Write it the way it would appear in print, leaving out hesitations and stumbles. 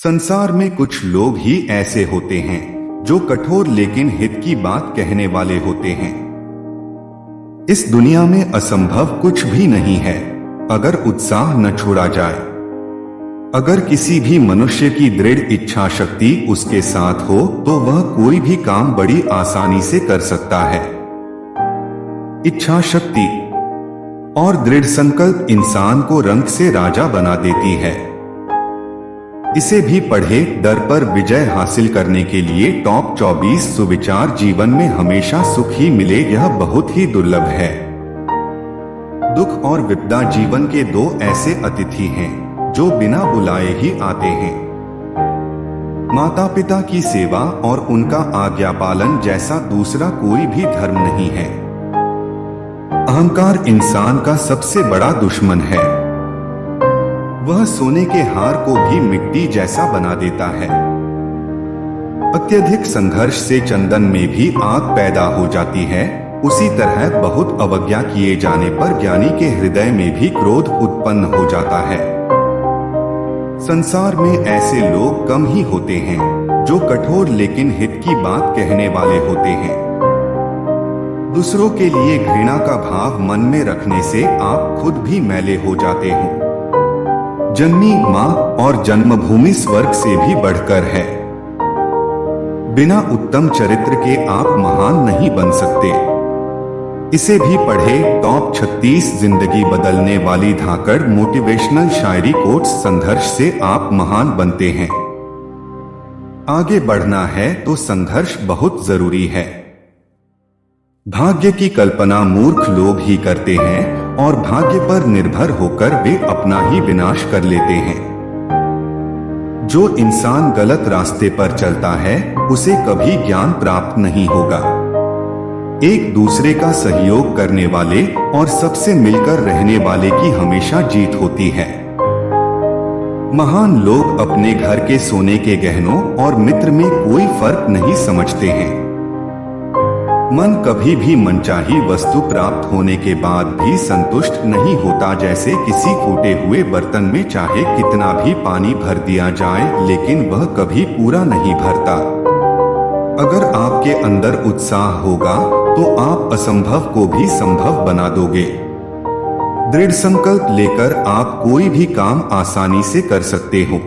संसार में कुछ लोग ही ऐसे होते हैं जो कठोर लेकिन हित की बात कहने वाले होते हैं। इस दुनिया में असंभव कुछ भी नहीं है अगर उत्साह न छोड़ा जाए। अगर किसी भी मनुष्य की दृढ़ इच्छा शक्ति उसके साथ हो तो वह कोई भी काम बड़ी आसानी से कर सकता है। इच्छा शक्ति और दृढ़ संकल्प इंसान को रंग से राजा बना देती है। इसे भी पढ़े। डर पर विजय हासिल करने के लिए टॉप 24 सुविचार जीवन में हमेशा सुख ही मिले, यह बहुत ही दुर्लभ है। दुख और विपदा जीवन के दो ऐसे अतिथि हैं जो बिना बुलाए ही आते हैं। माता पिता की सेवा और उनका आज्ञा पालन जैसा दूसरा कोई भी धर्म नहीं है। अहंकार इंसान का सबसे बड़ा दुश्मन है। वह सोने के हार को भी मिट्टी जैसा बना देता है। अत्यधिक संघर्ष से चंदन में भी आग पैदा हो जाती है। उसी तरह बहुत अवज्ञा किए जाने पर ज्ञानी के हृदय में भी क्रोध उत्पन्न हो जाता है। संसार में ऐसे लोग कम ही होते हैं जो कठोर लेकिन हित की बात कहने वाले होते हैं। दूसरों के लिए घृणा का भाव मन में रखने से आप खुद भी मैले हो जाते हो। जननी माँ और जन्मभूमि स्वर्ग से भी बढ़कर है। बिना उत्तम चरित्र के आप महान नहीं बन सकते। इसे भी पढ़े। टॉप 36 जिंदगी बदलने वाली धाकड़ मोटिवेशनल शायरी कोट्स। संघर्ष से आप महान बनते हैं। आगे बढ़ना है तो संघर्ष बहुत जरूरी है। भाग्य की कल्पना मूर्ख लोग ही करते हैं और भाग्य पर निर्भर होकर वे अपना ही विनाश कर लेते हैं। जो इंसान गलत रास्ते पर चलता है उसे कभी ज्ञान प्राप्त नहीं होगा। एक दूसरे का सहयोग करने वाले और सबसे मिलकर रहने वाले की हमेशा जीत होती है। महान लोग अपने घर के सोने के गहनों और मित्र में कोई फर्क नहीं समझते हैं। मन कभी भी मनचाही वस्तु प्राप्त होने के बाद भी संतुष्ट नहीं होता। जैसे किसी फूटे हुए बर्तन में चाहे कितना भी पानी भर दिया जाए लेकिन वह कभी पूरा नहीं भरता। अगर आपके अंदर उत्साह होगा तो आप असंभव को भी संभव बना दोगे। दृढ़ संकल्प लेकर आप कोई भी काम आसानी से कर सकते हो।